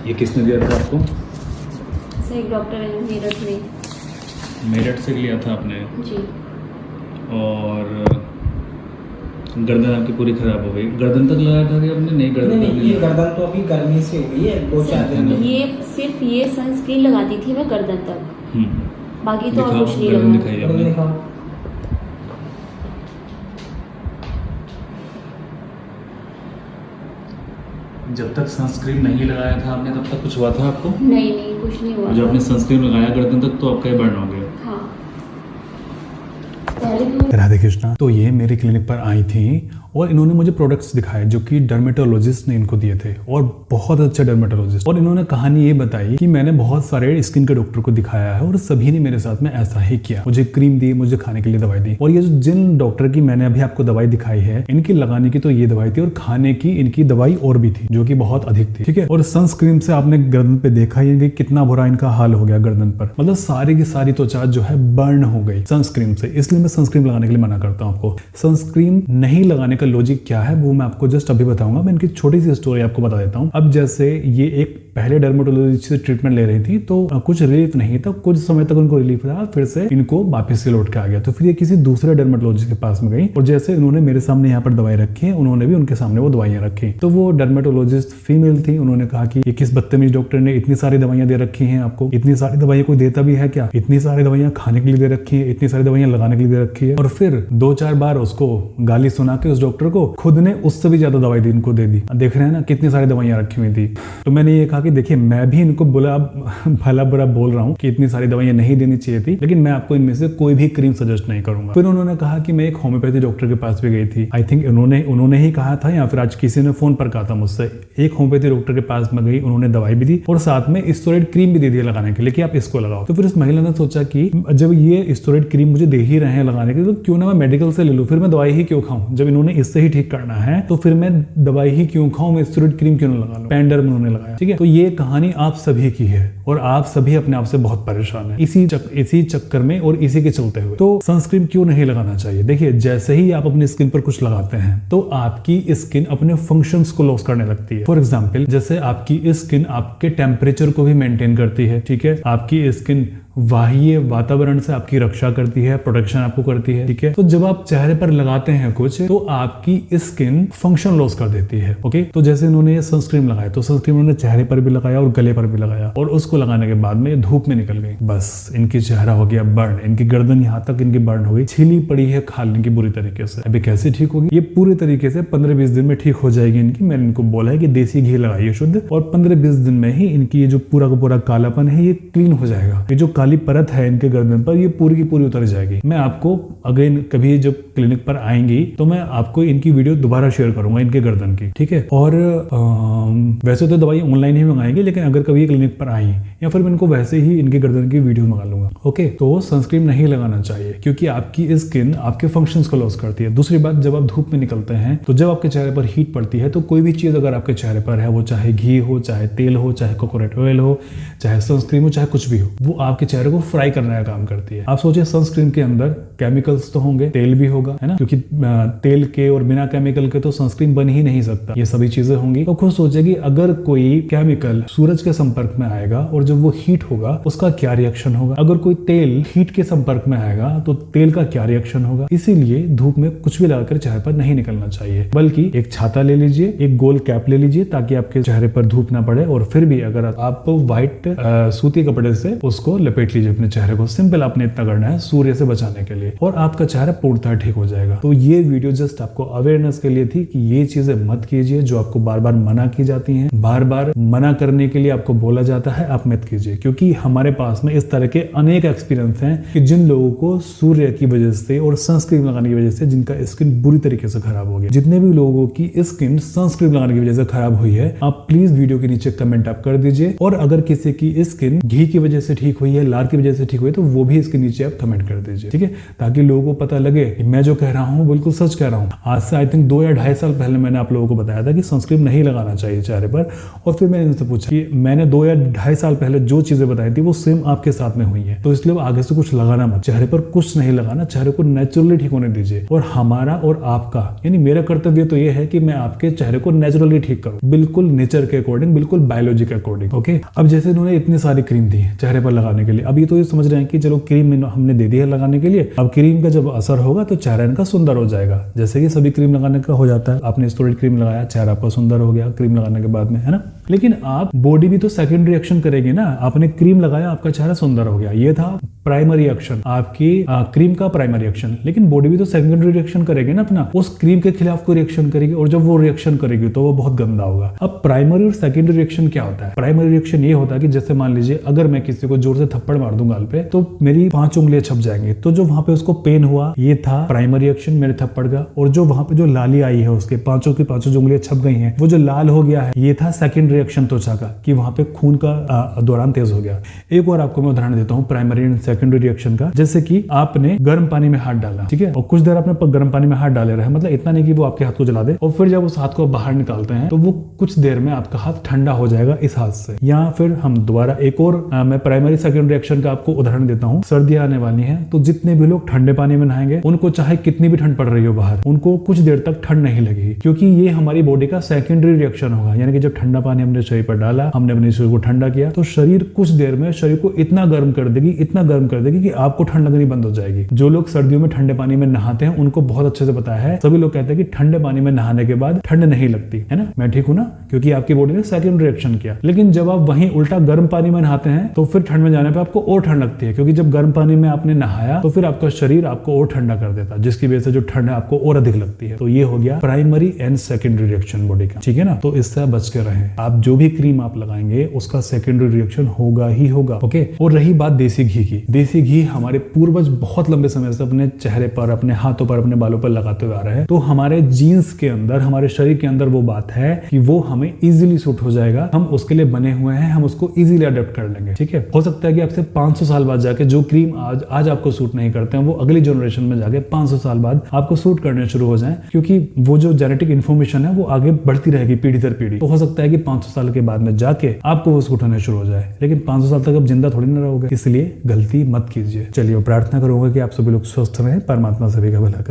ये किसने दिया था आपको? सर एक डॉक्टर है मेरठ में। मेरठ से लिया था आपने? जी। और गर्दन आपकी पूरी खराब हो गई। गर्दन तक लगाया था कि आपने? नहीं, गर्दन नहीं, तक ये गर्दन तो अभी गर्मी से हुई है 2-4 दिन में। ये सिर्फ ये सनस्क्रीन लगाती थी मैं गर्दन तक, बाकी तो और कुछ नहीं गर्दन लगा। दिखाई आपने? दिखाओ। जब तक सनस्क्रीन नहीं लगाया था आपने तब तक कुछ हुआ था आपको? नहीं नहीं कुछ नहीं हुआ। जब आपने सनस्क्रीन लगाया गर्दन तक तो आपका ये बर्न हो गया। हाँ पहले भी। राधे कृष्णा। तो ये मेरे क्लिनिक पर आई थी और इन्होंने मुझे प्रोडक्ट्स दिखाए जो कि डर्मेटोलॉजिस्ट ने इनको दिए थे, और बहुत अच्छे डर्मेटोलॉजिस्ट। और इन्होंने कहानी ये बताई कि मैंने बहुत सारे स्किन के डॉक्टर को दिखाया है और सभी ने मेरे साथ में ऐसा ही किया, मुझे क्रीम दी, मुझे खाने के लिए दवाई दी। और ये जो जिन डॉक्टर की मैंने अभी आपको दवाई दिखाई है, इनकी लगाने की तो ये दवाई थी और खाने की इनकी दवाई और भी थी जो कि बहुत अधिक थी। ठीक है। और सनस्क्रीन से आपने गर्दन पे देखा ही कि कितना बुरा इनका हाल हो गया गर्दन पर, मतलब सारी की सारी त्वचा जो है बर्न हो गई सनस्क्रीन से। इसलिए मैं सनस्क्रीन लगाने के लिए मना करता हूँ आपको। सनस्क्रीन नहीं लगाने का लॉजिक क्या है वो मैं आपको जस्ट अभी बताऊंगा। मैं इनकी छोटी सी स्टोरी आपको बता देता हूँ। अब जैसे ये एक पहले डर्मेटोलॉजिस्ट से ट्रीटमेंट ले रही थी तो कुछ रिलीफ नहीं था, कुछ समय तक उनको रिलीफ रहा, फिर से इनको वापस से लौट के आ गया। तो फिर ये किसी दूसरे डर्मेटोलॉजिस्ट के पास में गई और जैसे उन्होंने मेरे सामने यहाँ पर दवाई रखी है, उन्होंने भी उनके सामने वो दवाइयाँ रखी। तो वो डर्मेटोलॉजिस्ट फीमेल थी। उन्होंने कहा कि ये किस बदतमीज डॉक्टर ने इतनी सारी दवाइयाँ दे रखी हैं आपको, इतनी सारी दवाइयाँ कोई देता भी है क्या, इतनी सारी दवाइयाँ खाने के लिए दे रखी है, इतनी सारी दवाइयाँ लगाने के लिए दे रखी है। और फिर 2-4 बार उसको गाली सुना के उस डॉक्टर को खुद ने उससे भी ज्यादा दवाई इनको दे दी। देख रहे हैं ना कितनी सारी दवाइयाँ रखी हुई थी। तो मैंने ये कहा कि देखिए मैं भी इनको भला बुरा बोल रहा हूँ कि इतनी सारी दवाइयाँ नहीं देनी चाहिए थी, लेकिन मैं आपको इनमें से कोई भी क्रीम सजेस्ट नहीं करूंगा। फिर उन्होंने कहा कि मैं एक होम्योपैथी डॉक्टर के पास भी गई थी। आई थिंक उन्होंने ही कहा था या फिर आज किसी ने फोन पर कहा था मुझसे। एक होम्योपैथी डॉक्टर के पास में गई, उन्होंने दवाई भी दी और साथ में स्टेरॉइड क्रीम भी दे दिया लगाने के लिए कि आप इसको लगाओ। तो फिर इस महिला ने सोचा कि जब ये स्टेरॉइड क्रीम मुझे दे ही रहे हैं लगाने के लिए, तो क्यों ना मैं मेडिकल से ले लूं, फिर मैं दवाई ही क्यों खाऊं। जब इन्होंने इससे ही ठीक करना है तो फिर मैं दवाई ही क्यों खाऊं, मैं स्टेरॉइड क्रीम क्यों ना लगा लूं। पेंडर में उन्होंने लगाया। ठीक है। तो ये कहानी आप सभी की है और आप सभी अपने आप से बहुत परेशान हैं इसी चक्कर में और इसी के चलते हुए। तो सनस्क्रीन क्यों नहीं लगाना चाहिए? देखिए जैसे ही आप अपनी स्किन पर कुछ लगाते हैं तो आपकी स्किन अपने फंक्शंस को लॉस करने लगती है। फॉर एग्जांपल जैसे आपकी स्किन आपके टेम्परेचर को भी मेंटेन करती है। ठीक है। आपकी स्किन बाह्य वातावरण से आपकी रक्षा करती है, प्रोटेक्शन आपको करती है। ठीक है। तो जब आप चेहरे पर लगाते हैं कुछ तो आपकी स्किन फंक्शन लॉस कर देती है। ओके। तो जैसे इन्होंने ये सनस्क्रीन लगाया तो सनस्क्रीन उन्होंने चेहरे पर भी लगाया और गले पर भी लगाया और उसको लगाने के बाद में धूप में निकल गई, बस इनकी चेहरा हो गया बर्न, इनकी गर्दन यहाँ तक इनकी बर्न हो गई, छिली पड़ी है खाल की बुरी तरीके से। अभी कैसे ठीक होगी? ये पूरी तरीके से 15-20 दिन में ठीक हो जाएगी इनकी। मैंने इनको बोला है कि देसी घी लगाइए शुद्ध, और 15-20 दिन में ही इनकी ये जो पूरा का पूरा कालापन है ये क्लीन हो जाएगा। ये जो काली परत है इनके गर्दन पर ये पूरी की पूरी उतर जाएगी। मैं आपको अगर कभी जब क्लिनिक पर आएंगी तो मैं आपको इनकी वीडियो दोबारा शेयर करूंगा इनके गर्दन की। ठीक है। और वैसे तो दवाई ऑनलाइन ही मंगाएंगे, लेकिन अगर कभी क्लिनिक पर आई या फिर मैं इनको वैसे ही इनके गर्दन की वीडियो मंगा लूंगा। ओके। तो सनस्क्रीन नहीं लगाना चाहिए क्योंकि आपकी स्किन आपके फंक्शंस को लॉस करती है। दूसरी बात, जब आप धूप में निकलते हैं तो जब आपके चेहरे पर हीट पड़ती है तो कोई भी चीज अगर आपके चेहरे पर है, वो चाहे घी हो, चाहे तेल हो, चाहे कोकोनट ऑयल हो, चाहे सनस्क्रीन हो, चाहे कुछ भी हो, वो आपके चेहरे को फ्राई करने का काम करती है। आप सोचिए सनस्क्रीन के अंदर केमिकल्स तो होंगे, तेल भी होगा, है ना, क्योंकि तेल के और बिना केमिकल के तो सनस्क्रीन बन ही नहीं सकता। ये सभी चीजें होंगी। तो खुद सोचिए कि अगर कोई केमिकल सूरज के संपर्क में आएगा और जब वो हीट होगा उसका क्या रिएक्शन होगा। अगर कोई तेल हीट के संपर्क में आएगा तो तेल का क्या रिएक्शन होगा। इसीलिए धूप में कुछ भी लगाकर चेहरे पर नहीं निकलना चाहिए, बल्कि एक छाता ले लीजिए, एक गोल कैप ले लीजिए ताकि आपके चेहरे पर धूप ना पड़े। और फिर भी अगर आप व्हाइट सूती कपड़े से उसको लपेट लीजिए अपने चेहरे को। सिंपल आपने इतना करना है सूर्य से बचाने के लिए और आपका चेहरा पूर्णतः ठीक हो जाएगा। तो ये वीडियो जस्ट आपको अवेयरनेस के लिए थी कि ये चीजें मत कीजिए जो आपको बार बार मना की जाती हैं, बार बार मना करने के लिए आपको बोला जाता है, आप मत कीजिए। क्योंकि हमारे पास में इस तरह के अनेक एक्सपीरियंस हैं कि जिन लोगों को सूर्य की वजह से और सनस्क्रीन लगाने की वजह से जिनका स्किन बुरी तरीके से खराब हो गया। जितने भी लोगों की स्किन सनस्क्रीन लगाने की वजह से खराब हुई है, आप प्लीज वीडियो के नीचे कमेंट आप कर दीजिए। और अगर किसी की स्किन घी की वजह से ठीक हुई है, लार की वजह से ठीक हुए तो वो भी इसके नीचे आप कमेंट कर दीजिए, ठीक है, ताकि लोगों को पता लगे कि मैं जो कह रहा हूँ बिल्कुल सच कह रहा हूँ। आज से आई थिंक 2 या 2.5 साल पहले मैंने आप लोगों को बताया था कि सनस्क्रीन नहीं लगाना चाहिए चेहरे पर, और फिर मैंने इनसे पूछा कि मैंने 2 या 2.5 साल पहले जो चीजें बताई थी वो सेम आपके साथ में हुई है, तो इसलिए आगे से कुछ लगाना मत, चेहरे पर कुछ नहीं लगाना, चेहरे को नेचुरली ठीक होने दीजिए। और हमारा और आपका यानी मेरा कर्तव्य तो ये है कि मैं आपके चेहरे को नेचुरली ठीक करूं, बिल्कुल नेचर के अकॉर्डिंग, बिल्कुल बायोलॉजी के अकॉर्डिंग। ओके, अब जैसे इन्होंने इतनी सारी क्रीम दी चेहरे पर लगाने के लिए, अब ये तो ये समझ रहे हैं कि चलो क्रीम हमने दे दी है लगाने के लिए, अब क्रीम का जब असर होगा तो चेहरा इनका सुंदर हो जाएगा, जैसे कि सभी क्रीम लगाने का हो जाता है। आपने स्टेरॉइड क्रीम लगाया, चेहरा आपका सुंदर हो गया क्रीम लगाने के बाद में, है ना। लेकिन आप बॉडी भी तो सेकंड रिएक्शन करेगी ना, आपने क्रीम लगाया, आपका चेहरा सुंदर हो गया, ये था प्राइमरी एक्शन, आपकी क्रीम का प्राइमरी एक्शन। लेकिन बॉडी भी तो सेकेंडरी रिएक्शन करेगी ना अपना, उस क्रीम के खिलाफ कोई रिएक्शन करेगी, और जब वो रिएक्शन करेगी तो वो बहुत गंदा होगा। अब प्राइमरी और सेकेंडरी रिएक्शन क्या होता है? प्राइमरी रिएक्शन ये होता है कि जैसे मान लीजिए अगर मैं किसी को जोर से थप्पड़ मार दूं गाल पे, तो मेरी 5 उंगलियां छप जाएंगी, तो जो वहां पे उसको पेन हुआ ये था प्राइमरी एक्शन मेरे थप्पड़ का, और जो वहां पे जो लाली आई है उसके 5 की 5 जो उंगलियां छप गई हैं, वो जो लाल हो गया है, ये था सेकेंडरी रिएक्शन त्वचा का, कि वहां पे खून का दौरान तेज हो गया। एक और आपको मैं उदाहरण देता हूँ प्राइमरी एंड सेकेंडरी रिएक्शन का, जैसे कि आपने गर्म पानी में हाथ डाला, ठीक है, और कुछ देर आपने गर्म पानी में हाथ डाले रहे, मतलब इतना नहीं कि वो आपके हाथ को जला दे, और फिर जब उस हाथ को बाहर निकालते हैं तो वो कुछ देर में आपका हाथ ठंडा हो जाएगा इस हाथ से। या फिर हम दोबारा एक और मैं प्राइमरी सेकेंडरी रिएक्शन का आपको उदाहरण देता हूँ। सर्दियां आने वाली हैं, तो जितने भी लोग ठंडे पानी में नहाएंगे उनको चाहे कितनी भी ठंड पड़ रही हो बाहर, उनको कुछ देर तक ठंड नहीं लगेगी, क्योंकि ये हमारी बॉडी का सेकेंडरी रिएक्शन होगा। यानी कि जब ठंडा पानी हमने शरीर पर डाला, हमने अपने शरीर को ठंडा किया, तो शरीर कुछ देर में शरीर को इतना गर्म कर देगी, इतना गर्म कर देगी कि आपको ठंड लगनी बंद हो जाएगी। जो लोग सर्दियों में ठंडे पानी में नहाते हैं उनको बहुत अच्छे से पता है, सभी लोग कहते हैं कि ठंडे पानी में नहाने के बाद ठंड नहीं लगती है ना। मैं ठीक हूं ना, क्योंकि आपकी बॉडी ने सेकंड रिएक्शन किया। लेकिन जब आप वहीं उल्टा गर्म पानी में नहाते हैं तो फिर ठंड में जाने पे आपको और ठंड लगती है, क्योंकि जब गर्म पानी में आपने नहाया तो फिर आपका शरीर आपको और ठंडा कर देता है, जिसकी वजह से जो ठंड है आपको और अधिक लगती है। तो ये हो गया primary and secondary reaction body का, ठीक है ना। तो इससे बच के रहें, आप जो भी क्रीम आप लगाएंगे उसका सेकेंडरी रिएक्शन होगा ही होगा। ओके, और रही बात देसी घी की, देसी घी हमारे पूर्वज बहुत लंबे समय से अपने चेहरे पर, अपने हाथों पर, अपने बालों पर लगाते हुए आ रहे हैं। तो हमारे जीन्स के अंदर, हमारे शरीर के अंदर वो बात है कि वो हमें इजीली सूट हो जाएगा, हम उसके लिए बने हुए हैं, हम उसको इजीली अडॉप्ट कर लेंगे, ठीक है। हो सकता है कि आपसे 500 साल बाद जाके जो क्रीम आज आपको सूट नहीं करते हैं वो अगली जनरेशन में जाके 500 साल बाद आपको सूट करने शुरू हो जाएं, क्योंकि वो जो जेनेटिक इन्फॉर्मेशन है वो आगे बढ़ती रहेगी पीढ़ी दर पीढ़ी। तो हो सकता है कि 500 साल के बाद में जाके आपको वो सूट होने शुरू हो जाए, लेकिन 500 साल तक आप जिंदा थोड़ी ना रहोगे, इसलिए गलती मत कीजिए। चलिए, प्रार्थना करूंगा कि आप सभी लोग स्वस्थ रहें, परमात्मा सभी का भला करे।